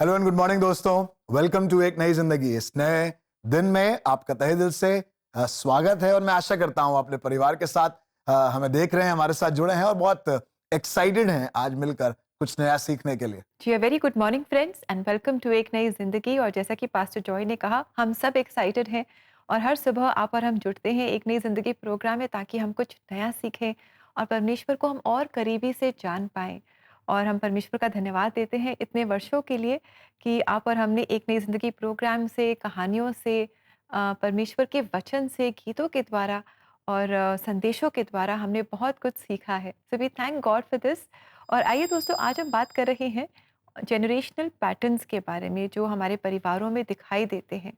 Hello and good morning दोस्तों, welcome to एक नई जिंदगी। इस नए दिन में आपका तहे दिल से स्वागत है और मैं आशा करता हूं अपने परिवार के साथ हमें देख रहे हैं, हमारे साथ जुड़े हैं और बहुत एक्साइटेड हैं आज मिलकर कुछ नया सीखने के लिए। जी, very good morning friends and welcome to एक नई ज़िंदगी। और जैसा कि पास्टर जॉय ने कहा, हम सब एक्साइटेड हैं और हर सुबह आप और हम जुड़ते हैं एक नई ज़िंदगी प्रोग्राम में, ताकि हम कुछ नया सीखें और परमेश्वर को हम और करीबी से जान पाएँ। और हम परमेश्वर का धन्यवाद देते हैं इतने वर्षों के लिए कि आप और हमने एक नई ज़िंदगी प्रोग्राम से, कहानियों से, परमेश्वर के वचन से, गीतों के द्वारा और संदेशों के द्वारा हमने बहुत कुछ सीखा है। So we thank God for this. और आइए दोस्तों, आज हम बात कर रहे हैं जनरेशनल पैटर्न्स के बारे में, जो हमारे परिवारों में दिखाई देते हैं।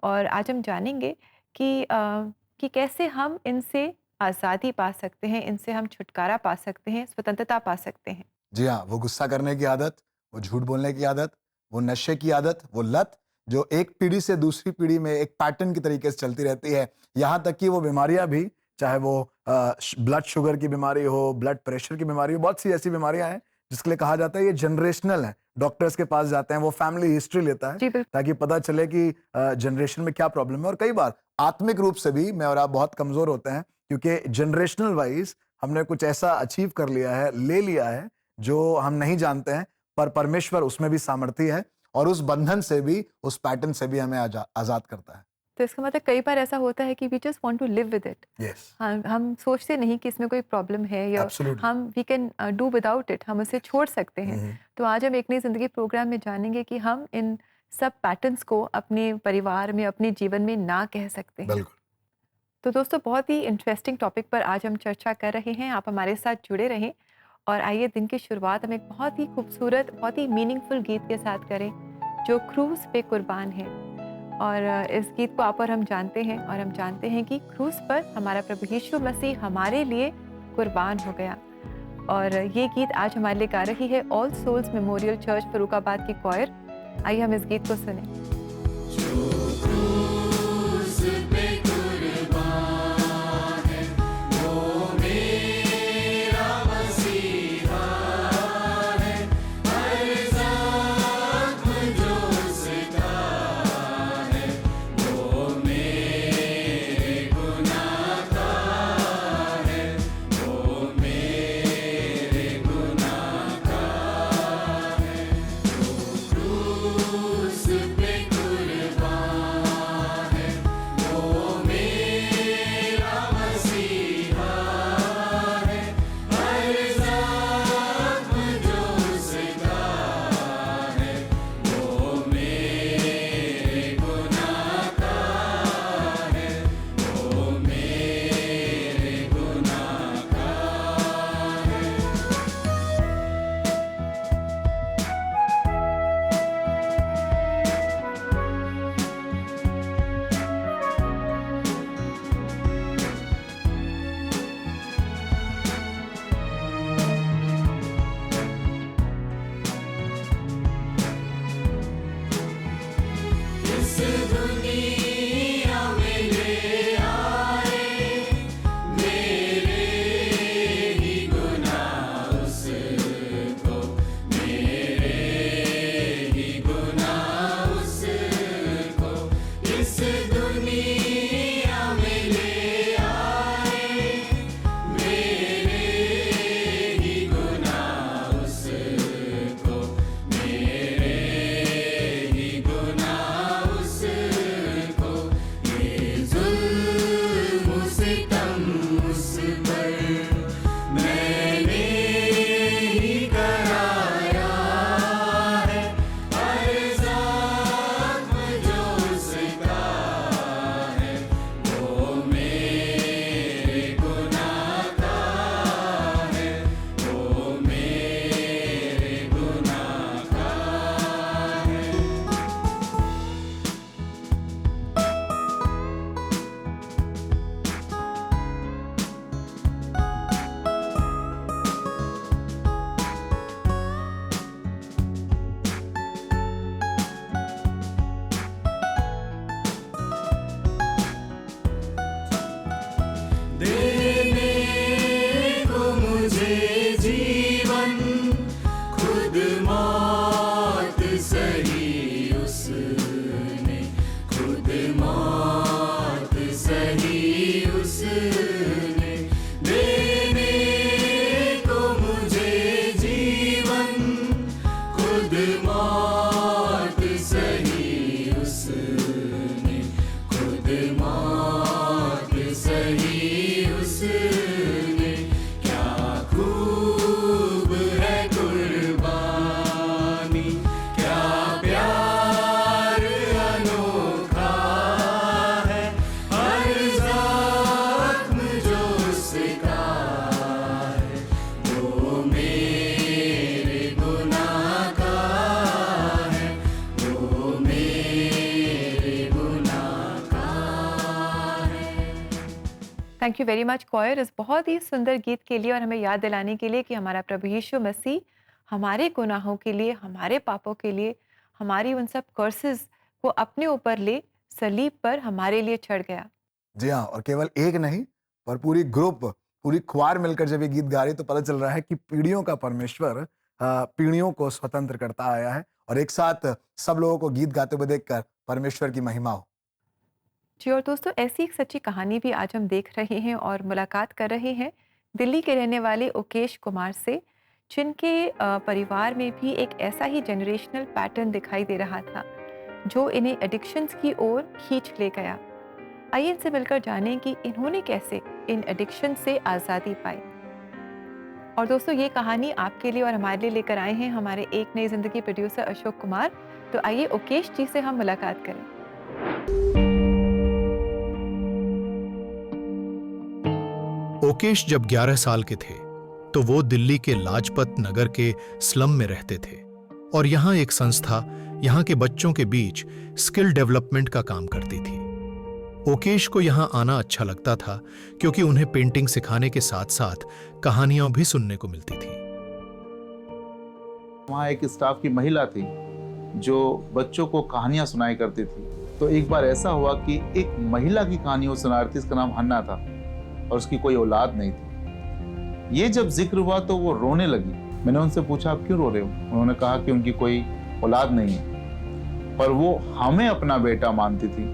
और आज हम जानेंगे कि कैसे हम इनसे आज़ादी पा सकते हैं, इनसे हम छुटकारा पा सकते हैं, स्वतंत्रता पा सकते हैं। जी हाँ, वो गुस्सा करने की आदत, वो झूठ बोलने की आदत, वो नशे की आदत, वो लत जो एक पीढ़ी से दूसरी पीढ़ी में एक पैटर्न की तरीके से चलती रहती है। यहाँ तक कि वो बीमारियां भी, चाहे वो ब्लड शुगर की बीमारी हो, ब्लड प्रेशर की बीमारी हो, बहुत सी ऐसी बीमारियां हैं जिसके लिए कहा जाता है ये जनरेशनल है। डॉक्टर्स के पास जाते हैं, वो फैमिली हिस्ट्री लेता है जी बिल्कुल। ताकि पता चले कि जनरेशन में क्या प्रॉब्लम है। और कई बार आत्मिक रूप से भी मैं और आप बहुत कमजोर होते हैं, क्योंकि जनरेशनल वाइज हमने कुछ ऐसा अचीव कर लिया है, ले लिया है, जो हम नहीं जानते हैं। पर परमेश्वर उसमें भी सामर्थी है और उस बंधन से भी, उस पैटर्न से भी हमें आजाद करता है। तो इसका मतलब कई बार ऐसा होता है कि we just want to live with it. Yes, हम सोचते नहीं कि इसमें कोई प्रॉब्लम है, या एब्सोल्युटली। हम we can do without it, हम उसे छोड़ सकते हैं। तो आज हम एक नई ज़िंदगी प्रोग्राम में जानेंगे कि हम इन सब पैटर्न्स को अपने परिवार में, अपने जीवन में ना कह सकते हैं। बिल्कुल। तो दोस्तों, बहुत ही इंटरेस्टिंग टॉपिक पर आज हम चर्चा कर रहे हैं। आप हमारे साथ जुड़े रहें और आइए दिन की शुरुआत हम एक बहुत ही खूबसूरत, बहुत ही मीनिंगफुल गीत के साथ करें, जो क्रूस पे कुर्बान है। और इस गीत को आप और हम जानते हैं, और हम जानते हैं कि क्रूस पर हमारा प्रभु यीशु मसीह हमारे लिए कुर्बान हो गया। और ये गीत आज हमारे लिए गा रही है All Souls Memorial Church Farrukhabad की क्वायर। आइए हम इस गीत को सुनें। Thank you very much choir इस बहुत ही सुंदर गीत के लिए और हमें याद दिलाने के लिए कि हमारा प्रभु यीशु मसीह हमारे गुनाहों के लिए, हमारे पापों के लिए, हमारी उन सब कर्सेस को अपने ऊपर ले सलीब पर हमारे लिए चढ़ गया। जी हाँ, और केवल एक नहीं पर पूरी ग्रुप, पूरी ख्वार मिलकर जब ये गीत गा रही तो पता चल रहा है कि पीढ़ियों का परमेश्वर पीढ़ियों को स्वतंत्र करता आया है और एक साथ सब लोगों को गीत गाते हुए देखकर परमेश्वर की महिमा हो। जी और दोस्तों ऐसी एक सच्ची कहानी भी आज हम देख रहे हैं और मुलाकात कर रहे हैं दिल्ली के रहने वाले ओकेश कुमार से, जिनके परिवार में भी एक ऐसा ही जनरेशनल पैटर्न दिखाई दे रहा था जो इन्हें एडिक्शंस की ओर खींच ले गया। आइए इनसे मिलकर जानें कि इन्होंने कैसे इन एडिक्शन से आज़ादी पाई। और दोस्तों ये कहानी आपके लिए और हमारे लिए लेकर आए हैं हमारे एक नई जिंदगी प्रोड्यूसर अशोक कुमार। तो आइए ओकेश जी से हम मुलाकात करें। ओकेश जब 11 साल के थे तो वो दिल्ली के लाजपत नगर के स्लम में रहते थे और यहाँ एक संस्था यहाँ के बच्चों के बीच स्किल डेवलपमेंट का काम करती थी। ओकेश को यहाँ आना अच्छा लगता था क्योंकि उन्हें पेंटिंग सिखाने के साथ साथ कहानियां भी सुनने को मिलती थी। वहाँ एक स्टाफ की महिला थी जो बच्चों को कहानियां सुनाई करती थी। तो एक बार ऐसा हुआ कि एक महिला की कहानी वो सुना रही थी, इसका नाम हन्ना था और उसकी कोई औलाद नहीं थी। ये जब जिक्र हुआ तो वो रोने लगी। मैंने उनसे पूछा आप क्यों रो रहे हो? उन्होंने कहा कि उनकी कोई औलाद नहीं है पर वो हमें अपना बेटा मानती थी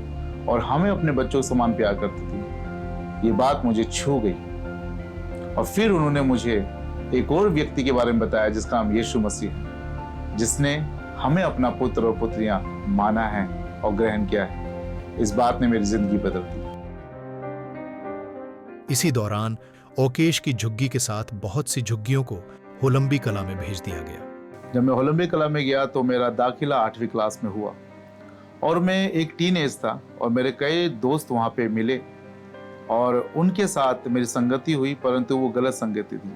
और हमें अपने बच्चों के समान प्यार करती थी। ये बात मुझे छू गई और फिर उन्होंने मुझे एक और व्यक्ति के बारे में बताया जिसका नाम यीशु मसीह है, जिसने हमें अपना पुत्र और पुत्रियां माना है और ग्रहण किया है। इस बात ने मेरी जिंदगी बदल दी। इसी दौरान ओकेश की झुग्गी के साथ बहुत सी झुग्गियों को होलंबी कला में भेज दिया गया। जब मैं होलंबी कला में गया तो मेरा दाखिला 8वीं क्लास में हुआ और मैं एक टीनेज था और मेरे कई दोस्त वहाँ पे मिले और उनके साथ मेरी संगति हुई, परंतु वो गलत संगति थी।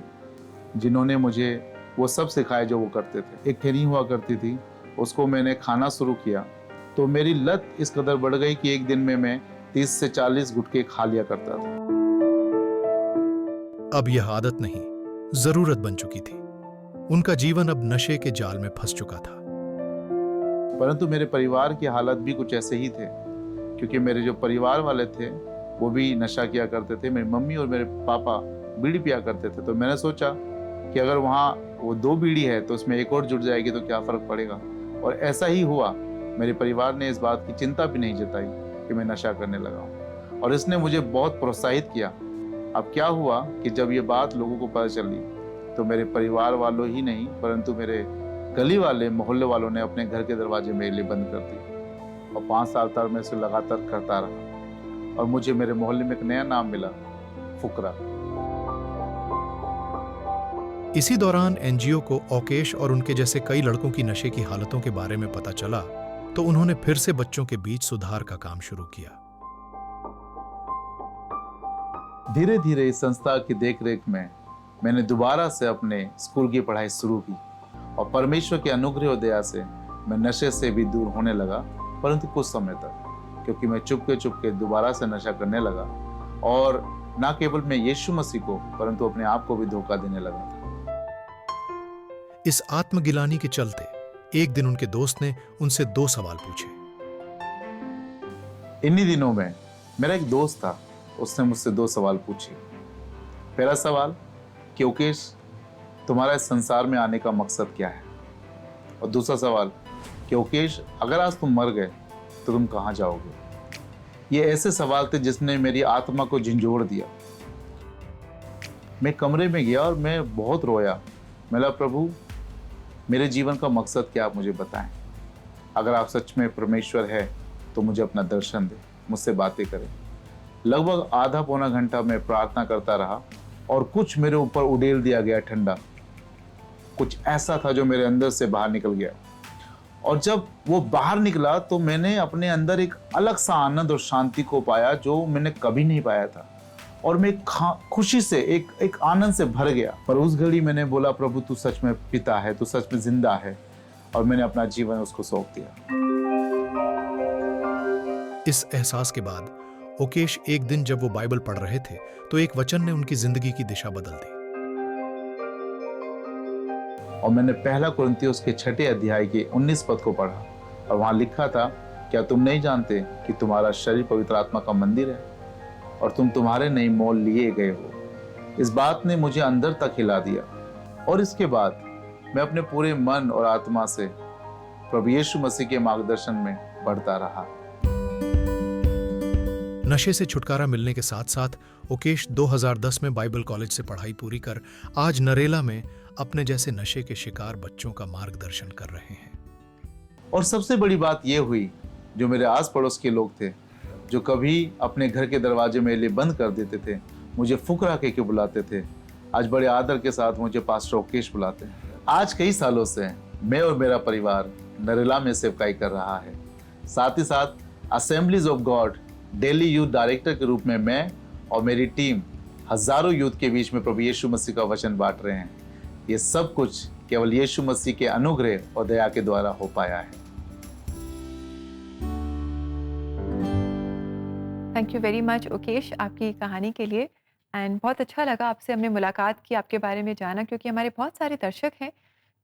जिन्होंने मुझे वो सब सिखाए जो वो करते थे। एक ठेनी हुआ करती थी, उसको मैंने खाना शुरू किया तो मेरी लत इस कदर बढ़ गई कि एक दिन में मैं 30 से 40 गुटके खा लिया करता था। अब यह आदत नहीं, जरूरत बन चुकी थी। उनका जीवन अब नशे के जाल में फंस चुका था। परंतु मेरे परिवार की हालत भी कुछ ऐसे ही थे, क्योंकि मेरे जो परिवार वाले थे वो भी नशा किया करते थे। मेरी मम्मी और मेरे पापा बीड़ी पिया करते थे। तो मैंने सोचा कि अगर वहाँ वो 2 बीड़ी है तो उसमें एक और जुड़ जाएगी तो क्या फ़र्क पड़ेगा। और ऐसा ही हुआ। मेरे परिवार ने इस बात की चिंता भी नहीं जताई कि मैं नशा करने लगा हूँ और इसने मुझे बहुत प्रोत्साहित किया। अब क्या हुआ कि जब ये बात लोगों को पता चली तो मेरे परिवार वालों ही नहीं परंतु मेरे गली वाले, मोहल्ले वालों ने अपने घर के दरवाजे मेरे लिए बंद कर दिए और 5 साल तक मैं इसे लगातार करता रहा और मुझे मेरे मोहल्ले में एक नया नाम मिला, फुकरा। इसी दौरान एनजीओ को ओकेश और उनके जैसे कई लड़कों की नशे की हालतों के बारे में पता चला तो उन्होंने फिर से बच्चों के बीच सुधार का काम शुरू किया। धीरे धीरे इस संस्था की देखरेख में मैंने दोबारा से अपने स्कूल की पढ़ाई शुरू की और परमेश्वर के अनुग्रह और दया से मैं नशे से भी दूर होने लगा, परंतु कुछ समय तक, क्योंकि मैं चुपके दोबारा से नशा करने लगा और न केवल मैं यीशु मसीह को परंतु अपने आप को भी धोखा देने लगा था। इस आत्मगिलानी के चलते एक दिन उनके दोस्त ने उनसे 2 सवाल पूछे। इन्हीं दिनों में मेरा एक दोस्त था, उसने मुझसे 2 सवाल पूछे। पहला सवाल कि ओकेश, तुम्हारा इस संसार में आने का मकसद क्या है? और दूसरा सवाल कि ओकेश, अगर आज तुम मर गए तो तुम कहाँ जाओगे? ये ऐसे सवाल थे जिसने मेरी आत्मा को झंझोड़ दिया। मैं कमरे में गया और मैं बहुत रोया। मेरा प्रभु, मेरे जीवन का मकसद क्या, आप मुझे बताएं। अगर आप सच में परमेश्वर है तो मुझे अपना दर्शन दे, मुझसे बातें करें। लगभग आधा पौना घंटा मैं प्रार्थना करता रहा और कुछ मेरे ऊपर उड़ेल दिया गया ठंडा। कुछ ऐसा था जो मेरे अंदर से बाहर निकल गया और जब वो बाहर निकला तो मैंने अपने अंदर एक अलग सा आनंद और शांति को पाया जो मैंने कभी नहीं पाया था और मैं खुशी से एक आनंद से भर गया। पर उस घड़ी मैंने बोला, प्रभु तू सच में पिता है, तू सच में जिंदा है, और मैंने अपना जीवन उसको सौंप दिया। इस एहसास के बाद ओकेश एक दिन जब वो बाइबल पढ़ रहे थे तो एक वचन ने उनकी जिंदगी की दिशा बदल दी। और मैंने पहला कुरिन्थियों के 6 अध्याय के 19 पद को पढ़ा और वहां लिखा था, क्या तुम नहीं जानते कि तुम्हारा शरीर पवित्र आत्मा का मंदिर है और तुम तुम्हारे नहीं मोल लिए गए हो। इस बात ने मुझे अंदर तक हिला दिया और इसके बाद मैं अपने पूरे मन और आत्मा से प्रभु यीशु मसीह के मार्गदर्शन में बढ़ता रहा। नशे से छुटकारा मिलने के साथ साथ ओकेश 2010 में बाइबल कॉलेज से पढ़ाई पूरी कर आज नरेला में अपने जैसे नशे के शिकार बच्चों का मार्गदर्शन कर रहे हैं। और सबसे बड़ी बात यह हुई, जो मेरे आस पड़ोस के लोग थे, जो कभी अपने घर के दरवाजे मेरे लिए बंद कर देते थे, मुझे फुकरा के बुलाते थे, आज बड़े आदर के साथ मुझे पास्टर ओकेश बुलाते हैं। आज कई सालों से मैं और मेरा परिवार नरेला में सेवकाई कर रहा है। साथ ही साथ assemblies of God Delhi youth director के रूप में मैं और मेरी टीम हजारों यूथ के बीच में प्रभु यीशु मसीह का वचन बांट रहे हैं। ये सब कुछ केवल यीशु मसीह के अनुग्रह और दया के द्वारा हो पाया है। Thank you very much Okesh आपकी कहानी के लिए। एंड बहुत अच्छा लगा आपसे हमने मुलाकात की, आपके बारे में जाना, क्योंकि हमारे बहुत सारे दर्शक हैं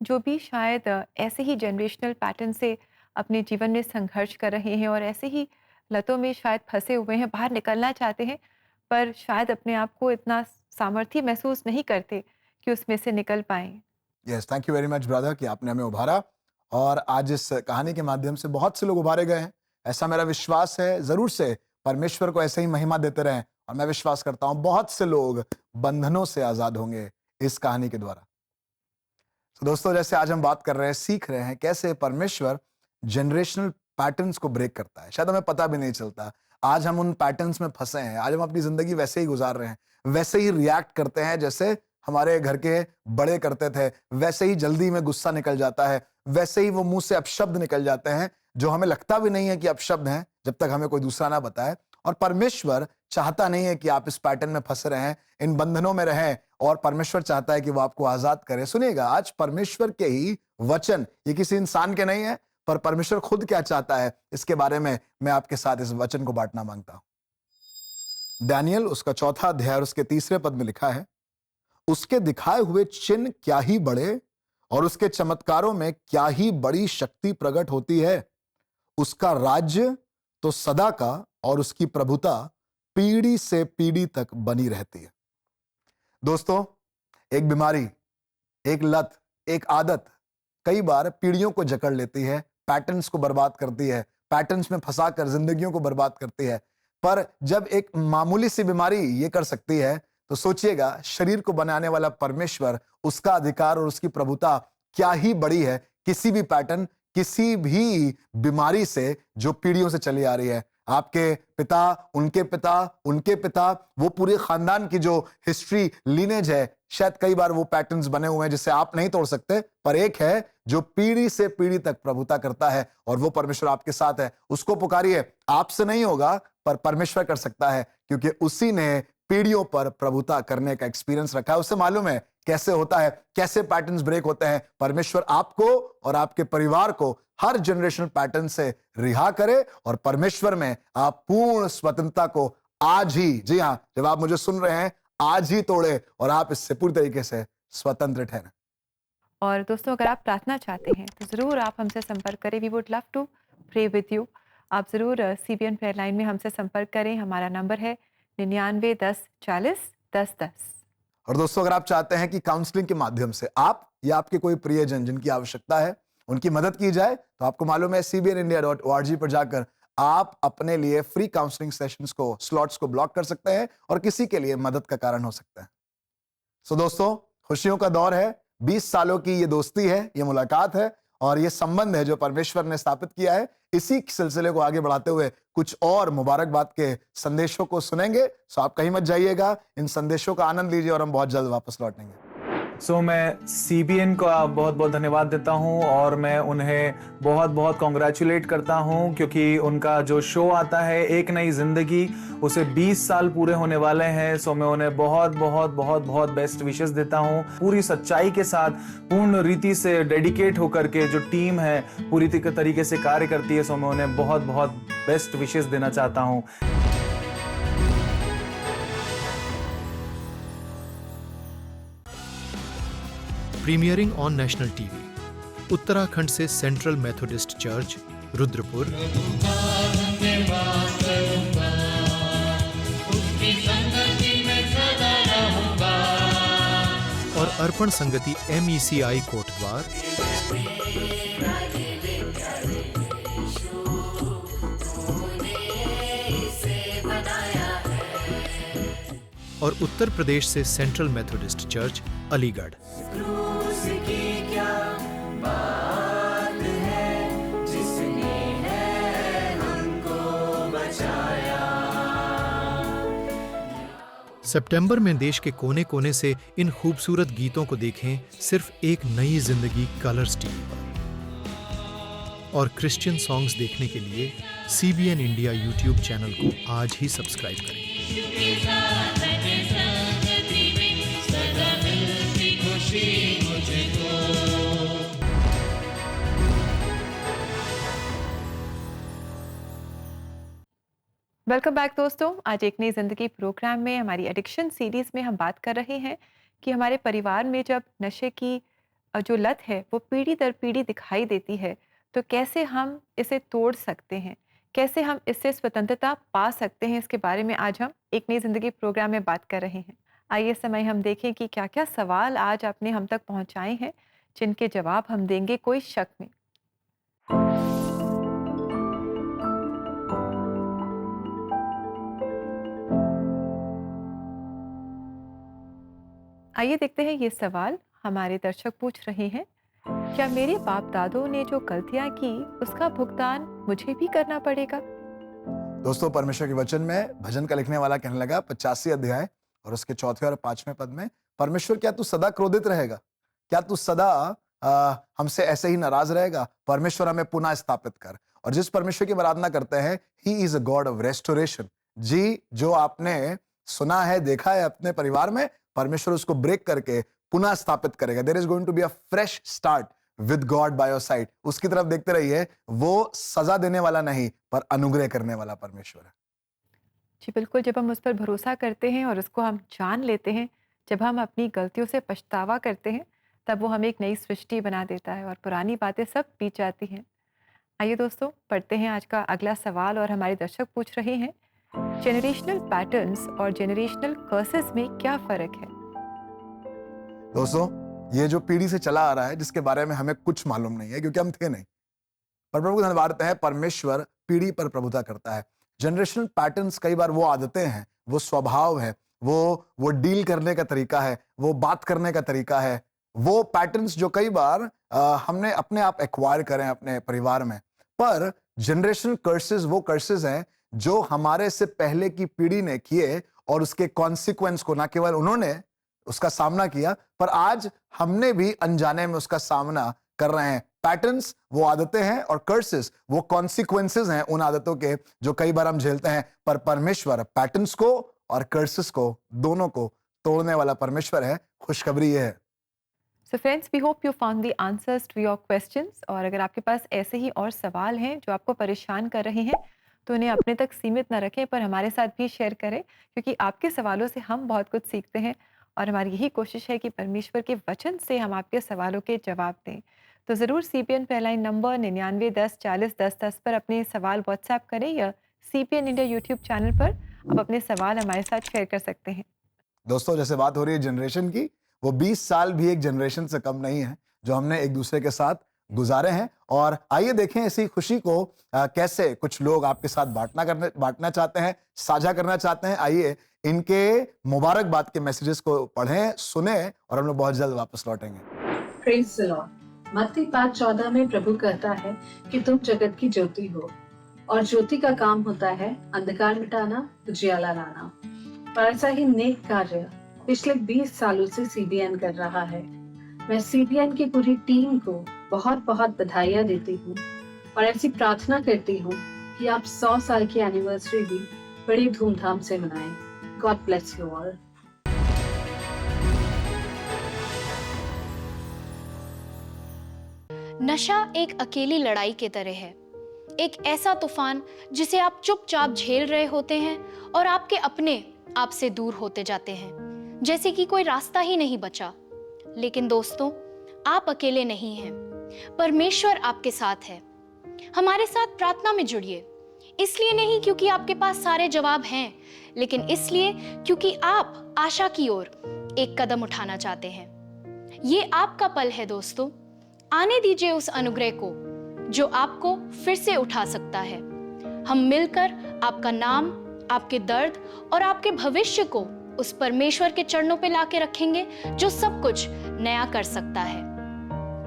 जो भी शायद ऐसे ही जनरेशनल पैटर्न से अपने जीवन में संघर्ष कर रहे हैं और ऐसे ही लतों में शायद फंसे हुए हैं, बाहर निकलना चाहते हैं, पर शायद अपने आप को इतना सामर्थ्य महसूस नहीं करते कि उसमें से निकल पाएं। Yes, thank you very much brother कि आपने हमें उभारा और आज इस कहानी के माध्यम से बहुत से लोग उभारे गए हैं। ऐसा मेरा विश्वास है, जरूर से परमेश्वर को ऐसे ही महिमा देते रहें और मैं विश्वास करता हूं बहुत से लोग बंधनों से आजाद होंगे इस कहानी के द्वारा। तो दोस्तों, जैसे आज हम बात कर रहे हैं, सीख रहे हैं कैसे परमेश्वर जनरेशनल पैटर्न्स को ब्रेक करता है। शायद हमें पता भी नहीं चलता। आज हम उन पैटर्न्स में फंसे हैं, आज हम अपनी जिंदगी वैसे ही गुजार रहे हैं, वैसे ही रिएक्ट करते हैं जैसे हमारे घर के बड़े करते थे, वैसे ही जल्दी में गुस्सा निकल जाता है, वैसे ही वो मुंह से अपशब्द निकल जाते हैं जो हमें लगता भी नहीं है कि अपशब्द हैं जब तक हमें कोई दूसरा ना बताए। और परमेश्वर चाहता नहीं है कि आप इस पैटर्न में फंसे रहें, इन बंधनों में रहें, और परमेश्वर चाहता है कि वो आपको आजाद करे। सुनिएगा, आज परमेश्वर के ही वचन, ये किसी इंसान के नहीं है, पर परमेश्वर खुद क्या चाहता है इसके बारे में मैं आपके साथ इस वचन को बांटना मांगता हूं। दानियल उसका 4 अध्याय और उसके 3 पद में लिखा है, उसके दिखाए हुए चिन्ह क्या ही बड़े और उसके चमत्कारों में क्या ही बड़ी शक्ति प्रकट होती है। उसका राज्य तो सदा का और उसकी प्रभुता पीढ़ी से पीढ़ी तक बनी रहती है। दोस्तों, एक बीमारी, एक लत, एक आदत कई बार पीढ़ियों को जकड़ लेती है, पैटर्न्स को बर्बाद करती है, पैटर्न्स में फंसाकर जिंदगियों को बर्बाद करती है। पर जब एक मामूली सी बीमारी ये कर सकती है, तो सोचिएगा शरीर को बनाने वाला परमेश्वर, उसका अधिकार और उसकी प्रभुता क्या ही बड़ी है। किसी भी पैटर्न, किसी भी बीमारी से जो पीढ़ियों से चली आ रही है, आपके पिता, उनके पिता, उनके पिता, वो पूरे खानदान की जो हिस्ट्री, लीनेज है, शायद कई बार वो पैटर्न्स बने हुए हैं जिसे आप नहीं तोड़ सकते, पर एक है जो पीढ़ी से पीढ़ी तक प्रभुता करता है और वो परमेश्वर आपके साथ है। उसको पुकारिए, आपसे नहीं होगा पर परमेश्वर कर सकता है, क्योंकि उसी ने पीढ़ियों पर प्रभुता करने का एक्सपीरियंस रखा है। उसे मालूम है कैसे होता है, कैसे पैटर्न्स ब्रेक होते हैं। परमेश्वर आपको और आपके परिवार को हर जनरेशनल पैटर्न से रिहा करे और परमेश्वर में आप पूर्ण स्वतंत्रता को आज ही, जी हां, जब आप मुझे सुन रहे हैं, आज ही तोड़े और आप इससे पूरी तरीके से स्वतंत्र ठहरें। और दोस्तों, अगर आप प्रार्थना चाहते हैं तो ज़रूर आप हमसे संपर्क करें। We would love to pray with you. आप ज़रूर CBN प्रेयर लाइन में हमसे संपर्क करें। हमारा नंबर है 99 10 40 10 10। और दोस्तों, अगर आप चाहते हैं कि काउंसलिंग के माध्यम से आप या आपके कोई प्रियजन जिनकी आवश्यकता है उनकी मदद की जाए, तो आपको मालूम है cbnindia.org पर जाकर आप अपने लिए फ्री काउंसलिंग सेशंस को, स्लॉट्स को ब्लॉक कर सकते हैं और किसी के लिए मदद का कारण हो सकता है। सो दोस्तों, खुशियों का दौर है, 20 सालों की ये दोस्ती है, ये मुलाकात है और ये संबंध है जो परमेश्वर ने स्थापित किया है। इसी सिलसिले को आगे बढ़ाते हुए कुछ और मुबारकबाद के संदेशों को सुनेंगे। सो आप कहीं मत जाइएगा, इन संदेशों का आनंद लीजिए और हम बहुत जल्द वापस लौटेंगे। मैं CBN का बहुत बहुत धन्यवाद देता हूं और मैं उन्हें बहुत बहुत कॉन्ग्रेचुलेट करता हूं, क्योंकि उनका जो शो आता है एक नई जिंदगी, उसे 20 साल पूरे होने वाले हैं। मैं उन्हें बहुत बहुत बहुत बहुत बेस्ट विशेस देता हूं। पूरी सच्चाई के साथ, पूर्ण रीति से डेडिकेट होकर के जो टीम है पूरी तरीके से कार्य करती है, मैं उन्हें बहुत बहुत बेस्ट विशेस देना चाहता हूं। प्रीमियरिंग ऑन नेशनल टीवी। उत्तराखंड से सेंट्रल मेथोडिस्ट चर्च, रुद्रपुर, और अर्पण संगति MECI कोटद्वार, और उत्तर प्रदेश से सेंट्रल मेथोडिस्ट चर्च, अलीगढ़। सितंबर में देश के कोने कोने से इन खूबसूरत गीतों को देखें सिर्फ एक नई जिंदगी कलर्स टीवी पर। और क्रिश्चियन सॉन्ग्स देखने के लिए CBN इंडिया यूट्यूब चैनल को आज ही सब्सक्राइब करें। वेलकम बैक दोस्तों। आज एक नई जिंदगी प्रोग्राम में हमारी एडिक्शन सीरीज में हम बात कर रहे हैं कि हमारे परिवार में जब नशे की जो लत है वो पीढ़ी दर पीढ़ी दिखाई देती है तो कैसे हम इसे तोड़ सकते हैं, कैसे हम इससे स्वतंत्रता पा सकते हैं, इसके बारे में आज हम एक नई जिंदगी प्रोग्राम में बात कर रहे हैं। आइए समय हम देखें कि क्या क्या सवाल आज आपने हम तक पहुंचाए हैं जिनके जवाब हम देंगे कोई शक में। आइए देखते हैं ये सवाल। हमारे दर्शक पूछ रहे हैं, क्या मेरे बाप दादों ने जो गलतियां की उसका भुगतान मुझे भी करना पड़ेगा? दोस्तों, परमेश्वर के वचन में भजन का लिखने वाला कहने लगा 85 अध्याय और उसके 4 और 5वें पद में, परमेश्वर क्या तू सदा क्रोधित रहेगा? क्या तू सदा हमसे ऐसे ही नाराज रहेगा? परमेश्वर हमें पुनः स्थापित कर। और जिस परमेश्वर की आराधना करते हैं, he is a God of restoration. जी, जो आपने सुना है, देखा है अपने परिवार में, परमेश्वर उसको ब्रेक करके पुनः स्थापित करेगा। There is going to be a fresh start with God by your side. उसकी तरफ देखते रहिए, वो सजा देने वाला नहीं पर अनुग्रह करने वाला परमेश्वर है। जी बिल्कुल, जब हम उस पर भरोसा करते हैं और उसको हम जान लेते हैं, जब हम अपनी गलतियों से पछतावा करते हैं, तब वो हमें एक नई सृष्टि बना देता है और पुरानी बातें सब बीत जाती हैं। आइए दोस्तों, पढ़ते हैं आज का अगला सवाल। और हमारे दर्शक पूछ रहे हैं, जेनरेशनल पैटर्न्स और जेनरेशनल कर्सेस में क्या फर्क है? दोस्तों, ये जो पीढ़ी से चला आ रहा है, जिसके बारे में हमें कुछ मालूम नहीं है क्योंकि हम थे नहीं, पर प्रभु धन्यवाद है, परमेश्वर पीढ़ी पर प्रभुता करता है। जनरेशनल पैटर्न्स कई बार वो आदतें हैं, वो स्वभाव है, वो डील करने का तरीका है, वो बात करने का तरीका है, वो पैटर्न्स जो कई बार हमने अपने आप एक्वायर करें अपने परिवार में। पर जनरेशनल कर्सेस वो कर्सेस हैं जो हमारे से पहले की पीढ़ी ने किए और उसके कॉन्सिक्वेंस को ना केवल उन्होंने उसका सामना किया, पर आज हमने भी अनजाने में उसका सामना कर रहे हैं। पैटर्न्स वो आदतें हैं और कर्सेस वो कॉन्सिक्वेंसेस हैं उन आदतों के जो कई बार हम झेलते हैं। पर परमेश्वर पैटर्न्स को और कर्सेस को दोनों को तोड़ने वाला परमेश्वर है। खुशखबरी ये है। So friends, we hope you found the answers to your questions। और अगर आपके पास ऐसे ही और सवाल हैं जो आपको परेशान कर रहे हैं तो उन्हें अपने तक सीमित न रखें, पर हमारे साथ भी शेयर करें, क्योंकि आपके सवालों से हम बहुत कुछ सीखते हैं और हमारी यही कोशिश है कि परमेश्वर के वचन से हम आपके सवालों के जवाब दें। तो ज़रूर CBN पहलाइन नंबर 99 10 40 10 10 पर अपने सवाल व्हाट्सएप करें या CBN इंडिया यूट्यूब चैनल पर आप अपने सवाल हमारे साथ शेयर कर सकते हैं। दोस्तों, जैसे बात हो रही है जनरेशन की, वो 20 साल भी एक जनरेशन से कम नहीं है जो हमने एक दूसरे के साथ गुजारे हैं। और आइए देखें इसी खुशी को कैसे कुछ लोग आपके साथ बांटना चाहते हैं, साझा करना चाहते हैं। आइए इनके मुबारकबाद के मैसेजेस को पढ़ें, सुने और हम लोग बहुत जल्द वापस लौटेंगे। Praise the Lord. मत्ती 5:14 में प्रभु कहता है कि तुम जगत की ज्योति हो और ज्योति का काम होता है अंधकार मिटाना, उजियाला लाना। और ऐसा ही नेक कार्य पिछले 20 सालों से CBN कर रहा है। मैं CBN की पूरी टीम को बहुत बहुत बधाइयाँ देती हूँ और ऐसी प्रार्थना करती हूँ कि आप 100 साल की एनिवर्सरी भी बड़ी धूमधाम से मनाएं। God bless you all. नशा एक अकेली लड़ाई की तरह है, एक ऐसा तूफान जिसे आप चुपचाप झेल रहे होते हैं और आपके अपने आपसे दूर होते जाते हैं, जैसे कि कोई रास्ता ही नहीं बचा। लेकिन दोस्तों, आप अकेले नहीं हैं। परमेश्वर आपके साथ है। हमारे साथ प्रार्थना में जुड़िए, इसलिए नहीं क्योंकि आपके पास सारे जवाब हैं, लेकिन इसलिए क्योंकि आप आशा की ओर एक कदम उठाना चाहते हैं। ये आपका पल है दोस्तों। आने दीजिए उस अनुग्रह को जो आपको फिर से उठा सकता है। हम मिलकर आपका नाम, आपके दर्द और आपके भविष्य को उस परमेश्वर के चरणों पे लाके रखेंगे जो सब कुछ नया कर सकता है।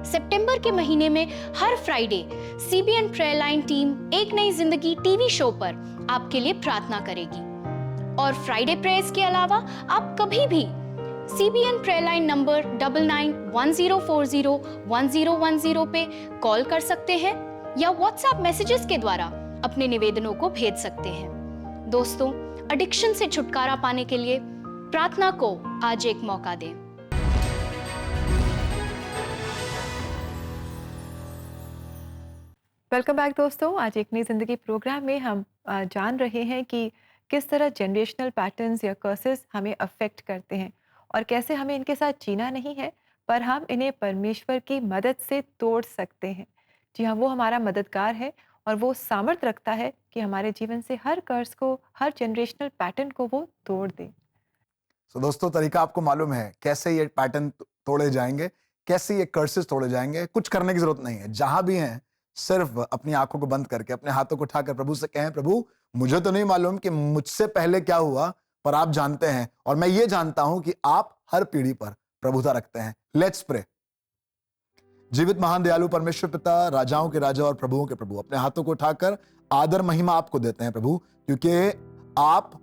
सितंबर के महीने में हर Friday CBN prayer line team एक नई जिंदगी टीवी शो पर आपके लिए प्रार्थना करेगी। और फ्राइडे प्रेयर्स के अलावा आप कभी भी सीबीएन प्रेयर लाइन नंबर 9910401010 पे कॉल कर सकते हैं या व्हाट्सएप मैसेजेस के द्वारा अपने निवेदनों को भेज सकते हैं। दोस्तों, एडिक्शन से छुटकारा पाने के लिए प्रार्थना को आज एक मौका दें। वेलकम बैक दोस्तों। आज एक नई जिंदगी प्रोग्राम में हम जान रहे हैं कि किस तरह जनरेशनल पैटर्न्स या कर्सेस हमें अफेक्ट करते हैं और कैसे हमें इनके साथ जीना नहीं है, पर हम इन्हें परमेश्वर की मदद से तोड़ सकते हैं। जी हाँ, वो हमारा मददगार है और वो सामर्थ्य रखता है कि हमारे जीवन से हर कर्स को, हर जनरेशनल पैटर्न को वो तोड़ दे। तो दोस्तों, तरीका आपको मालूम है कैसे ये पैटर्न तोड़े जाएंगे, कैसे ये कर्सेस तोड़े जाएंगे। कुछ करने की जरूरत नहीं है। जहां भी हैं, सिर्फ अपनी आंखों को बंद करके अपने हाथों को उठाकर प्रभु से कहें, प्रभु मुझे तो नहीं मालूम कि मुझसे पहले क्या हुआ, पर आप जानते हैं और मैं ये जानता हूं कि आप हर पीढ़ी पर प्रभुता रखते हैं। Let's pray. जीवित महान दयालु परमेश्वर पिता, राजाओं के राजा और प्रभुओं के प्रभु, अपने हाथों को उठाकर आदर महिमा आपको देते हैं प्रभु, क्योंकि आप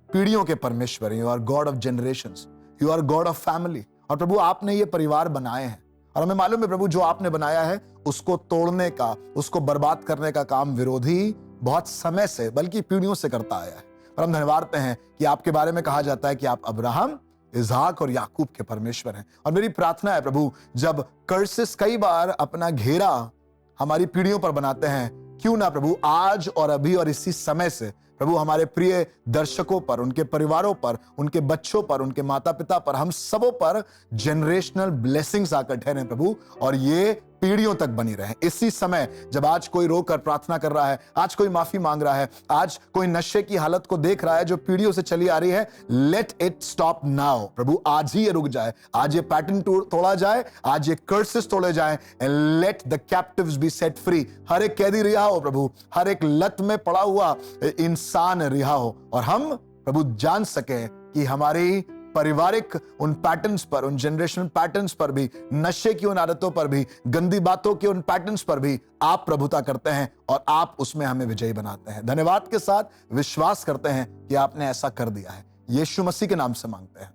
पीढ़ियों के परमेश्वर हैं। You are God of generations, you are God of family. और प्रभु आपने ये परिवार बनाए हैं और हमें मालूम है प्रभु, जो आपने बनाया है उसको तोड़ने का, उसको बर्बाद करने का काम विरोधी बहुत समय से, बल्कि पीढ़ियों से करता आया है। पर हम धन्यवाद हैं कि आपके बारे में कहा जाता है कि आप अब्राहम, इसहाक और याकूब के परमेश्वर हैं। और मेरी प्रार्थना है प्रभु, जब कर्सेस कई बार अपना घेरा हमारी पीढ़ियों पर बनाते हैं, क्यों ना प्रभु आज और अभी और इसी समय से प्रभु हमारे प्रिय दर्शकों पर, उनके परिवारों पर, उनके बच्चों पर, उनके माता पिता पर, हम सबों पर जनरेशनल ब्लेसिंग्स आकर ठहरे प्रभु, और ये पीढ़ियों तक बनी रहे। इसी समय जब आज कोई रोकर प्रार्थना कर रहा है, आज कोई माफी मांग रहा है, आज कोई नशे की हालत को देख रहा है जो पीढ़ियों से चली आ रही है, लेट इट स्टॉप नाउ प्रभु। आज ही ये रुक जाए, आज ये पैटर्न तोड़ा जाए, आज ये कर्सेस तोड़े जाए, and let the captives be set free. हर एक कैदी रिहा हो प्रभु, हर एक लत में पड़ा हुआ इंसान रिहा हो, और हम प्रभु जान सके कि हमारी पारिवारिक उन पैटर्न्स पर, उन जनरेशनल पैटर्न्स पर भी, नशे की उन आदतों पर भी, गंदी बातों के उन पैटर्न्स पर भी आप प्रभुता करते हैं और आप उसमें हमें विजयी बनाते हैं। धन्यवाद के साथ विश्वास करते हैं कि आपने ऐसा कर दिया है। यीशु मसीह के नाम से मांगते हैं,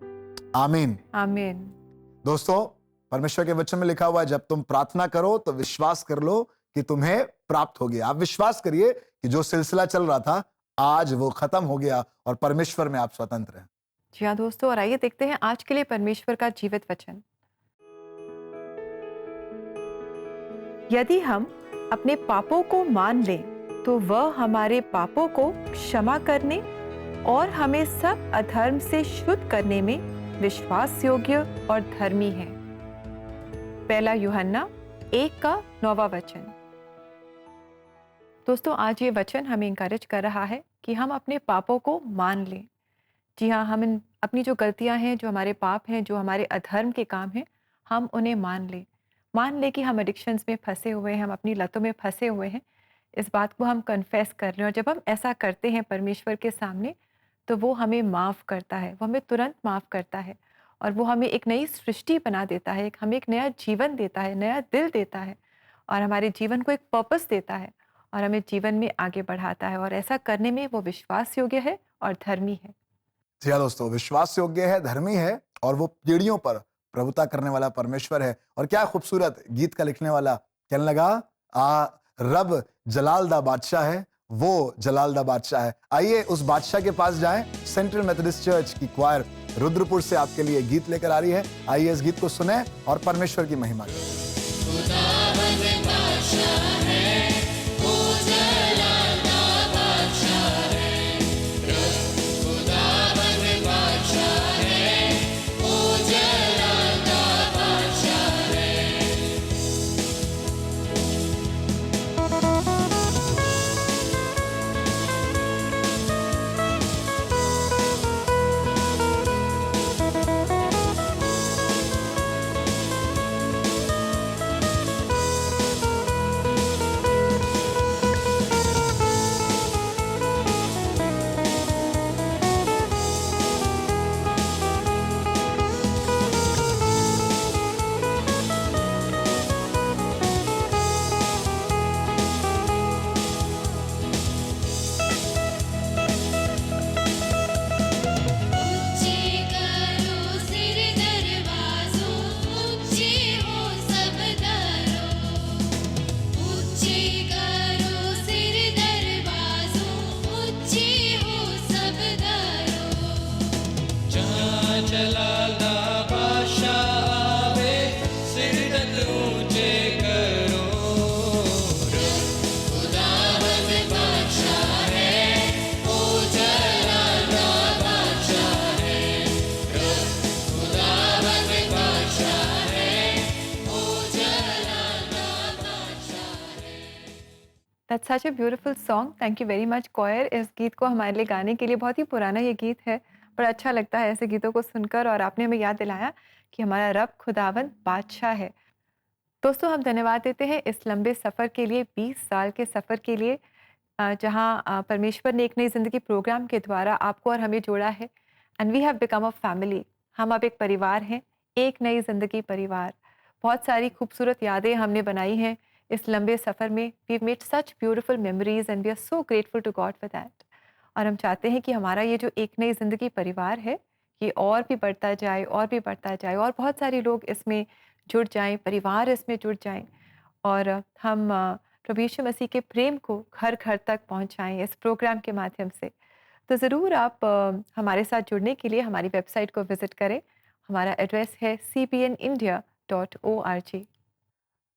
आमीन आमीन। दोस्तों, परमेश्वर के वचन में लिखा हुआ है, जब तुम प्रार्थना करो तो विश्वास कर लो कि तुम्हें प्राप्त हो गया। आप विश्वास करिए कि जो सिलसिला चल रहा था आज वो खत्म हो गया और परमेश्वर में आप स्वतंत्र हैं। जी हाँ दोस्तों, और आइए देखते हैं आज के लिए परमेश्वर का जीवित वचन। यदि हम अपने पापों को मान लें तो वह हमारे पापों को क्षमा करने और हमें सब अधर्म से शुद्ध करने में विश्वास योग्य और धर्मी है। पहला यूहन्ना 1:9। दोस्तों, आज ये वचन हमें इंकरेज कर रहा है कि हम अपने पापों को मान लें। जी हाँ, हम अपनी जो गलतियां हैं, जो हमारे पाप हैं, जो हमारे अधर्म के काम हैं, हम उन्हें मान लें कि हम एडिक्शंस में फंसे हुए हैं, हम अपनी लतों में फंसे हुए हैं। इस बात को हम कन्फेस कर रहे हैं, और जब हम ऐसा करते हैं परमेश्वर के सामने, तो वो हमें माफ़ करता है, वो हमें तुरंत माफ़ करता है, और वो हमें एक नई सृष्टि बना देता है, हमें एक नया जीवन देता है, नया दिल देता है, और हमारे जीवन को एक पर्पस देता है, और हमें जीवन में आगे बढ़ाता है। और ऐसा करने में वो विश्वास योग्य है और धर्मी है। जी हाँ दोस्तों, विश्वास योग्य है, धर्मी है, और वो पीढ़ियों पर प्रभुता करने वाला परमेश्वर है। और क्या खूबसूरत गीत का लिखने वाला कहने लगा, रब जलाल दा बादशाह है, वो जलाल दा बादशाह है। आइए उस बादशाह के पास जाएं। सेंट्रल मेथोडिस्ट चर्च की क्वायर रुद्रपुर से आपके लिए गीत लेकर आ रही है। आइए इस गीत को सुने और परमेश्वर की महिमा करें। That's such a beautiful song. Thank you very much choir, इस गीत को हमारे लिए गाने के लिए। बहुत ही पुराना ये गीत है, पर अच्छा लगता है ऐसे गीतों को सुनकर, और आपने हमें याद दिलाया कि हमारा रब खुदावंद बादशाह है। दोस्तों, हम धन्यवाद देते हैं इस लंबे सफ़र के लिए, 20 साल के सफ़र के लिए, जहाँ परमेश्वर ने एक नई ज़िंदगी प्रोग्राम के द्वारा आपको और हमें जोड़ा है। And we have become a family. हम अब एक परिवार हैं, एक नई ज़िंदगी परिवार। बहुत सारी खूबसूरत यादें हमने बनाई हैं इस लंबे सफ़र में। We made such beautiful memories and we are so grateful to God for that. और हम चाहते हैं कि हमारा ये जो एक नई ज़िंदगी परिवार है, ये और भी बढ़ता जाए, और भी बढ़ता जाए, और बहुत सारे लोग इसमें जुड़ जाएं, परिवार इसमें जुड़ जाएं, और हम प्रभु यीशु मसीह के प्रेम को घर घर तक पहुंचाएं इस प्रोग्राम के माध्यम से। तो ज़रूर आप हमारे साथ जुड़ने के लिए हमारी वेबसाइट को विज़िट करें। हमारा एड्रेस है cbnindia.org।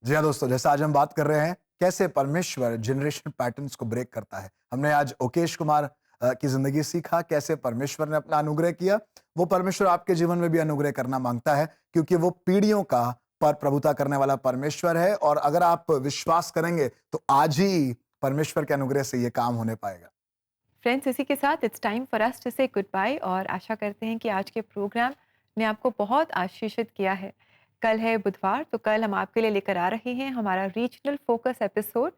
जी हाँ दोस्तों, जैसा आज हम बात कर रहे हैं कैसे परमेश्वर जनरेशन पैटर्न्स को ब्रेक करता है। हमने आज ओकेश कुमार की जिंदगी सीखा, कैसे परमेश्वर ने अपना अनुग्रह किया। वो परमेश्वर आपके जीवन में भी अनुग्रह करना मांगता है, क्योंकि वो पीढ़ियों का पर प्रभुता करने वाला परमेश्वर है। और अगर आप विश्वास करेंगे तो आज ही परमेश्वर के अनुग्रह से ये काम होने पाएगा। फ्रेंड्स, इसी के साथ it's time for us to say good bye, और आशा करते हैं कि आज के प्रोग्राम ने आपको बहुत आशीषित किया है। कल है बुधवार, तो कल हम आपके लिए लेकर आ रहे हैं हमारा regional focus episode.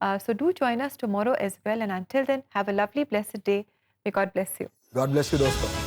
So do join us tomorrow as well, and until then have a lovely blessed day. May God bless you. God bless you दोस्तों।